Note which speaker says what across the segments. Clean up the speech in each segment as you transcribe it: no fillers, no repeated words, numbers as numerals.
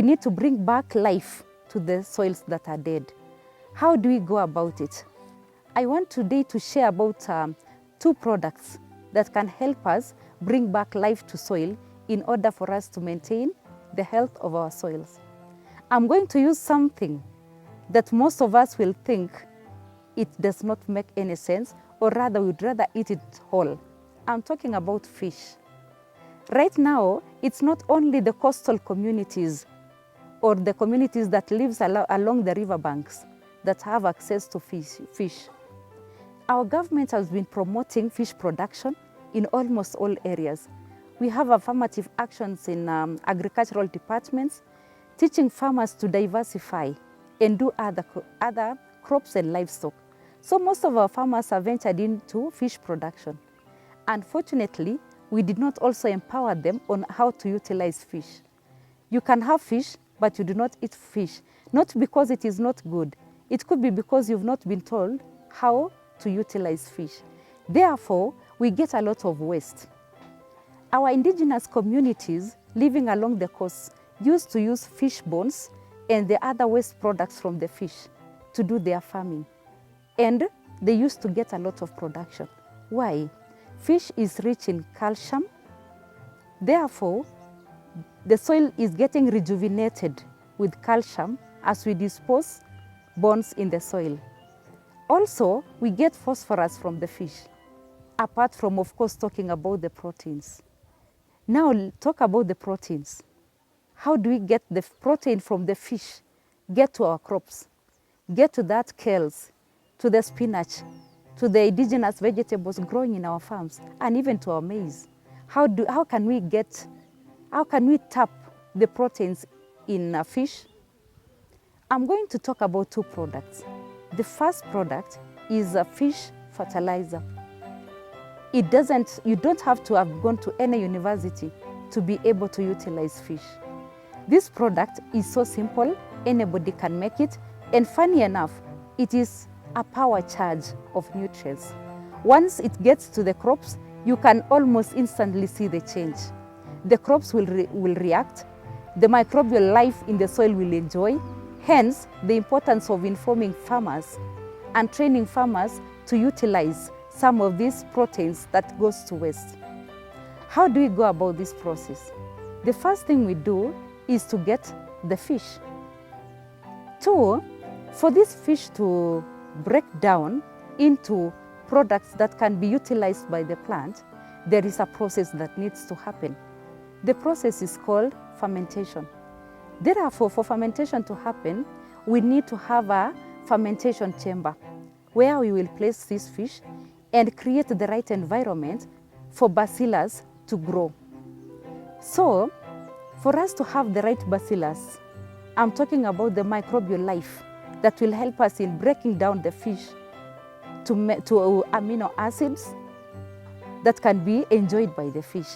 Speaker 1: we need to bring back life to the soils that are dead. How do we go about it? I want today to share about 2 products that can help us bring back life to soil in order for us to maintain the health of our soils. I'm going to use something that most of us will think it does not make any sense, or rather we'd rather eat it whole. I'm talking about fish. Right now, it's not only the coastal communities or the communities that live along the riverbanks that have access to fish. Our government has been promoting fish production in almost all areas. We have affirmative actions in agricultural departments, teaching farmers to diversify and do other crops and livestock. So most of our farmers have ventured into fish production. Unfortunately, we did not also empower them on how to utilize fish. You can have fish, but you do not eat fish, not because it is not good. It could be because you've not been told how to utilize fish. Therefore, we get a lot of waste. Our indigenous communities living along the coast used to use fish bones and the other waste products from the fish to do their farming. And they used to get a lot of production. Why? Fish is rich in calcium. Therefore, the soil is getting rejuvenated with calcium as we dispose bones in the soil. Also, we get phosphorus from the fish, apart from, of course, talking about the proteins. Now, talk about the proteins. How do we get the protein from the fish, get to our crops, get to that kales, to the spinach, to the indigenous vegetables growing in our farms, and even to our maize? How can we tap the proteins in fish? I'm going to talk about 2 products. The first product is a fish fertilizer. You don't have to have gone to any university to be able to utilize fish. This product is so simple, anybody can make it, and funny enough, it is a power charge of nutrients. Once it gets to the crops, you can almost instantly see the change. The crops will react, the microbial life in the soil will enjoy, hence the importance of informing farmers and training farmers to utilize some of these proteins that goes to waste. How do we go about this process? The first thing we do is to get the fish. 2, for this fish to break down into products that can be utilized by the plant, there is a process that needs to happen. The process is called fermentation. Therefore, for fermentation to happen, we need to have a fermentation chamber where we will place this fish and create the right environment for bacillus to grow. So, for us to have the right bacillus, I'm talking about the microbial life that will help us in breaking down the fish to amino acids that can be enjoyed by the fish.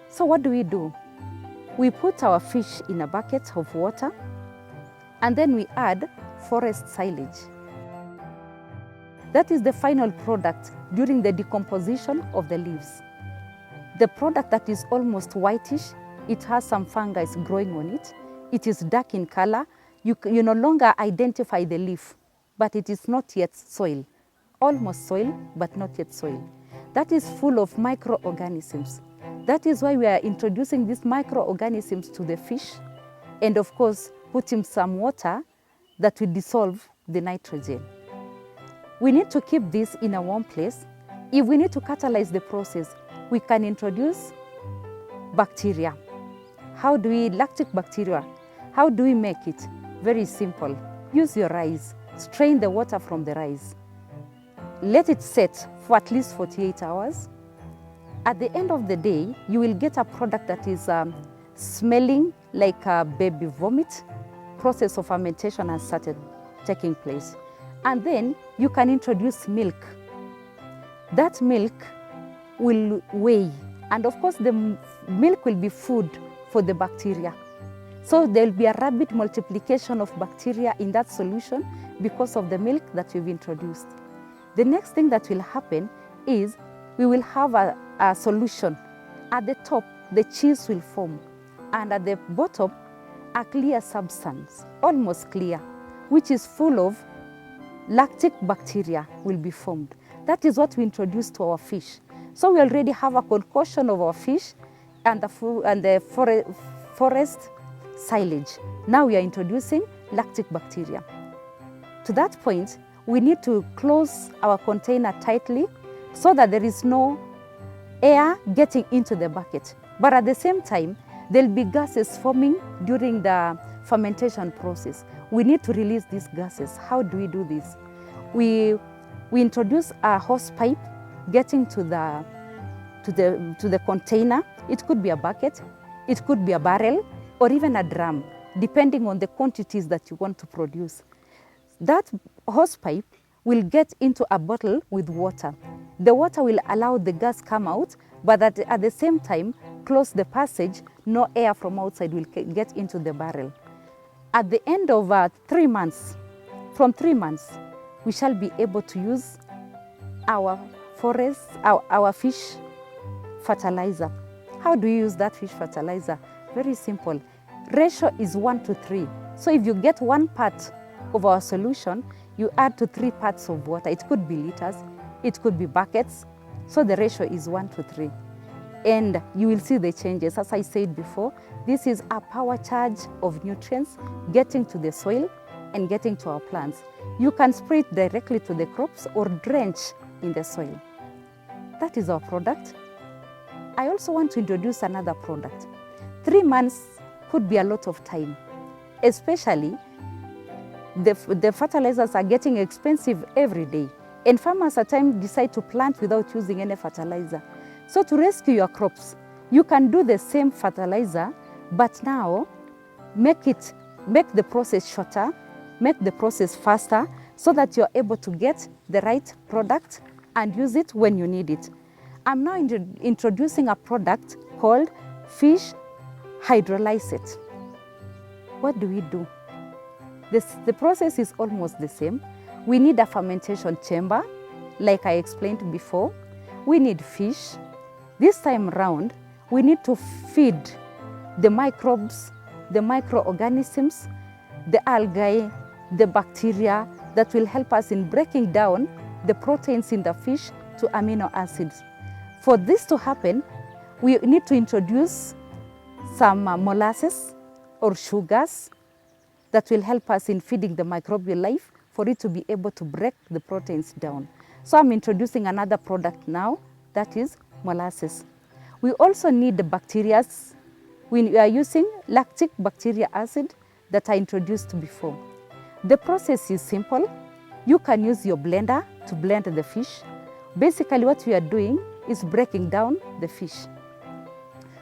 Speaker 1: So what do? We put our fish in a bucket of water, and then we add forest silage. That is the final product during the decomposition of the leaves. The product that is almost whitish, it has some fungi growing on it. It is dark in color. You no longer identify the leaf, but it is not yet soil. Almost soil, but not yet soil. That is full of microorganisms. That is why we are introducing these microorganisms to the fish, and of course, putting some water that will dissolve the nitrogen. We need to keep this in a warm place. If we need to catalyze the process, we can introduce bacteria. Lactic bacteria, how do we make it? Very simple. Use your rice. Strain the water from the rice. Let it set for at least 48 hours. At the end of the day, you will get a product that is smelling like a baby vomit. Process of fermentation has started taking place. And then you can introduce milk. That milk will weigh, and of course the milk will be food for the bacteria. So there will be a rapid multiplication of bacteria in that solution because of the milk that we've introduced. The next thing that will happen is we will have a solution. At the top, the cheese will form, and at the bottom, a clear substance, almost clear, which is full of lactic bacteria will be formed. That is what we introduce to our fish. So we already have a concoction of our fish and the forest silage. Now we are introducing lactic bacteria. To that point, we need to close our container tightly so that there is no air getting into the bucket. But at the same time, there'll be gases forming during the fermentation process. We need to release these gases. How do we do this? We introduce a hose pipe getting to the container. It could be a bucket, it could be a barrel, or even a drum, depending on the quantities that you want to produce. That hose pipe will get into a bottle with water. The water will allow the gas come out, but at the same time, close the passage. No air from outside will get into the barrel. At the end of 3 months, from 3 months, we shall be able to use our fish fertilizer. How do you use that fish fertilizer? Very simple. Ratio is 1:3. So if you get 1 part of our solution, you add to 3 parts of water. It could be liters, it could be buckets. So the ratio is 1:3. And you will see the changes. As I said before, this is a power charge of nutrients getting to the soil and getting to our plants. You can spray it directly to the crops or drench in the soil. That is our product. I also want to introduce another product. 3 months could be a lot of time, especially the fertilizers are getting expensive every day, and farmers at times decide to plant without using any fertilizer. So to rescue your crops, you can do the same fertilizer, but now make the process shorter, make the process faster, so that you're able to get the right product and use it when you need it. I'm now introducing a product called fish hydrolysate. What do we do? The process is almost the same. We need a fermentation chamber, like I explained before. We need fish. This time round, we need to feed the microbes, the microorganisms, the algae, the bacteria that will help us in breaking down the proteins in the fish to amino acids. For this to happen, we need to introduce some molasses or sugars that will help us in feeding the microbial life for it to be able to break the proteins down. So I'm introducing another product now, that is molasses. We also need the bacteria. We are using lactic bacteria acid that I introduced before. The process is simple. You can use your blender to blend the fish. Basically what we are doing is breaking down the fish.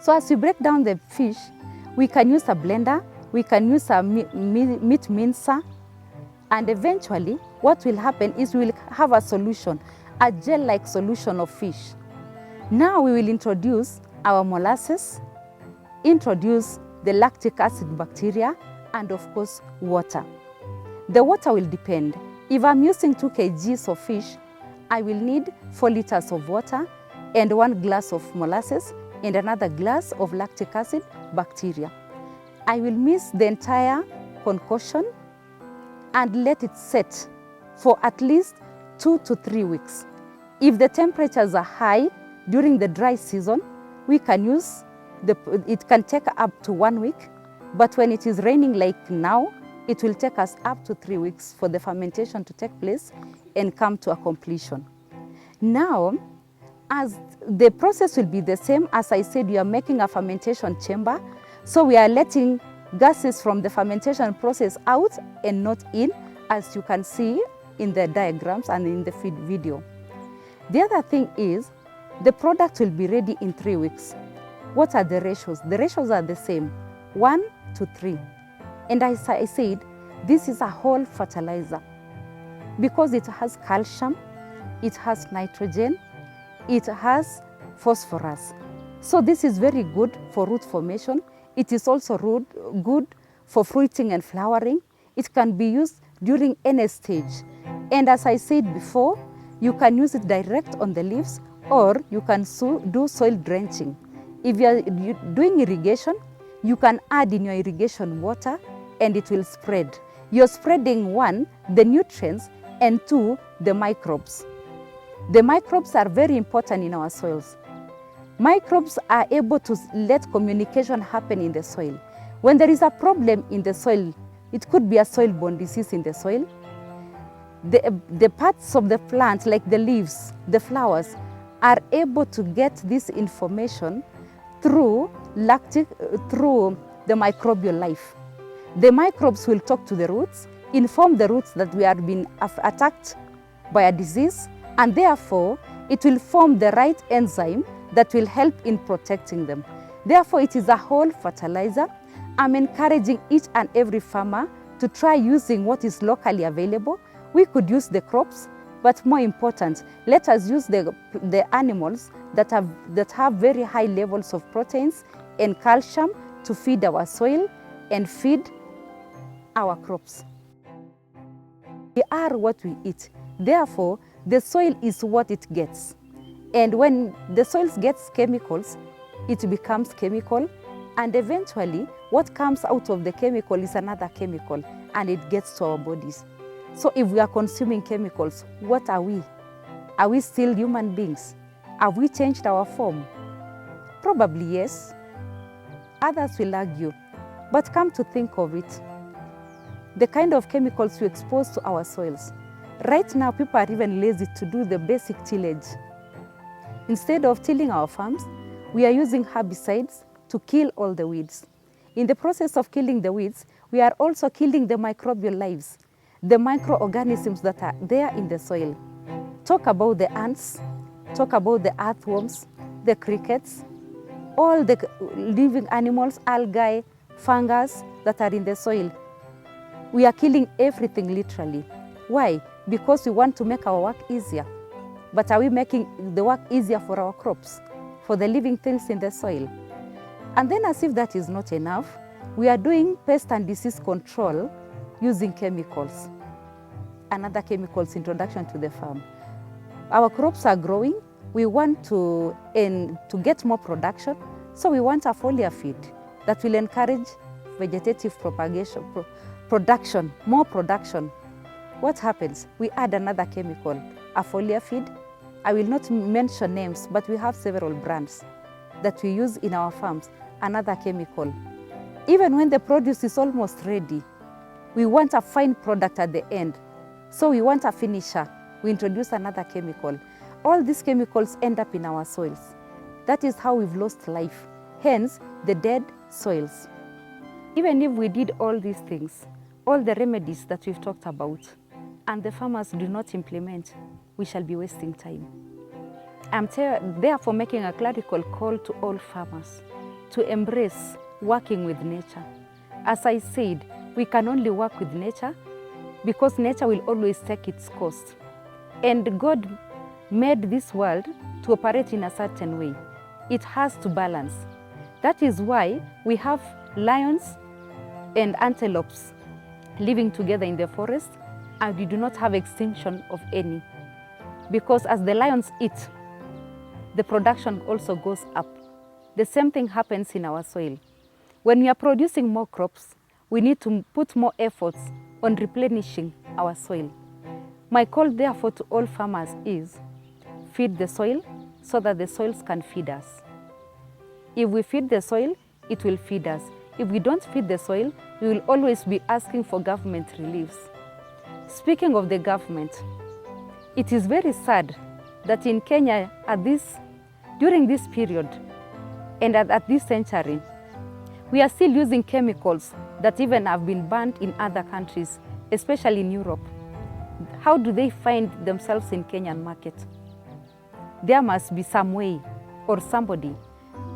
Speaker 1: So as we break down the fish, we can use a blender, we can use a meat mincer, and eventually what will happen is we will have a solution, a gel-like solution of fish. Now we will introduce our molasses, introduce the lactic acid bacteria, and of course water. The water will depend. If I'm using 2 kgs of fish, I will need 4 liters of water and 1 glass of molasses and another glass of lactic acid bacteria. I will mix the entire concoction and let it set for at least 2 to 3 weeks. If the temperatures are high during the dry season, we can use it can take up to 1 week, but when it is raining like now, it will take us up to 3 weeks for the fermentation to take place and come to a completion. Now, as the process will be the same, as I said, we are making a fermentation chamber, so we are letting gases from the fermentation process out and not in, as you can see in the diagrams and in the video. The other thing is, the product will be ready in 3 weeks. What are the ratios? The ratios are the same, 1 to 3. And as I said, this is a whole fertilizer because it has calcium, it has nitrogen, it has phosphorus. So this is very good for root formation. It is also good for fruiting and flowering. It can be used during any stage. And as I said before, you can use it direct on the leaves, or you can do soil drenching. If you are doing irrigation, you can add in your irrigation water and it will spread. You're spreading one, the nutrients, and two, the microbes. The microbes are very important in our soils. Microbes are able to let communication happen in the soil. When there is a problem in the soil, it could be a soil-borne disease in the soil. The parts of the plant, like the leaves, the flowers, are able to get this information through the microbial life. The microbes will talk to the roots, inform the roots that we are being attacked by a disease, and therefore it will form the right enzyme that will help in protecting them. Therefore, it is a whole fertilizer. I'm encouraging each and every farmer to try using what is locally available. We could use the crops, but more important, let us use the animals that have very high levels of proteins and calcium to feed our soil and feed our crops. We are what we eat. Therefore, the soil is what it gets. And when the soil gets chemicals, it becomes chemical, and eventually what comes out of the chemical is another chemical, and it gets to our bodies. So if we are consuming chemicals, what are we? Are we still human beings? Have we changed our form? Probably yes. Others will argue. But come to think of it, the kind of chemicals we expose to our soils. Right now, people are even lazy to do the basic tillage. Instead of tilling our farms, we are using herbicides to kill all the weeds. In the process of killing the weeds, we are also killing the microbial lives, the microorganisms that are there in the soil. Talk about the ants, talk about the earthworms, the crickets, all the living animals, algae, fungus that are in the soil. We are killing everything literally. Why? Because we want to make our work easier. But are we making the work easier for our crops, for the living things in the soil? And then, as if that is not enough, we are doing pest and disease control using chemicals. Another chemicals introduction to the farm. Our crops are growing. We want to get more production, so we want a foliar feed that will encourage vegetative production, more production. What happens? We add another chemical, a foliar feed. I will not mention names, but we have several brands that we use in our farms, another chemical. Even when the produce is almost ready, we want a fine product at the end. So we want a finisher. We introduce another chemical. All these chemicals end up in our soils. That is how we've lost life. Hence, the dead soils. Even if we did all these things, all the remedies that we've talked about, and the farmers do not implement, we shall be wasting time. I'm therefore making a clerical call to all farmers to embrace working with nature. As I said, we can only work with nature because nature will always take its course. And God made this world to operate in a certain way. It has to balance. That is why we have lions and antelopes living together in the forest, and we do not have extinction of any. Because as the lions eat, the production also goes up. The same thing happens in our soil. When we are producing more crops, we need to put more efforts on replenishing our soil. My call therefore to all farmers is feed the soil so that the soils can feed us. If we feed the soil, it will feed us. If we don't feed the soil, we will always be asking for government reliefs. Speaking of the government, it is very sad that in Kenya during this period and at this century, we are still using chemicals that even have been banned in other countries, especially in Europe. How do they find themselves in Kenyan market? There must be some way or somebody.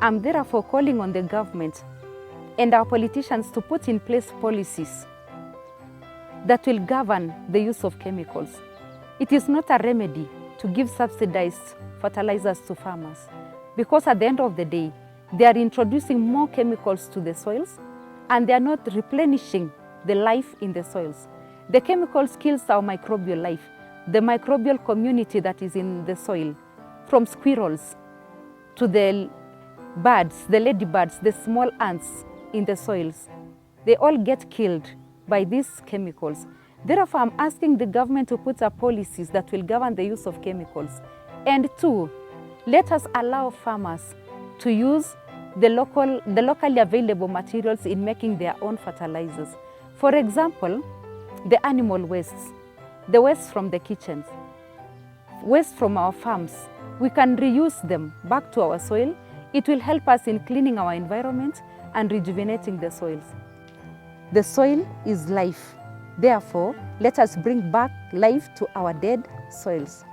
Speaker 1: I'm therefore calling on the government and our politicians to put in place policies that will govern the use of chemicals. It is not a remedy to give subsidized fertilizers to farmers, because at the end of the day, they are introducing more chemicals to the soils and they are not replenishing the life in the soils. The chemicals kills our microbial life, the microbial community that is in the soil, from squirrels to the birds, the ladybirds, the small ants, in the soils. They all get killed by these chemicals. Therefore, I'm asking the government to put up policies that will govern the use of chemicals. And two, let us allow farmers to use the locally available materials in making their own fertilizers. For example, the animal wastes, the waste from the kitchens, waste from our farms. We can reuse them back to our soil. It will help us in cleaning our environment and rejuvenating the soils. The soil is life. Therefore, let us bring back life to our dead soils.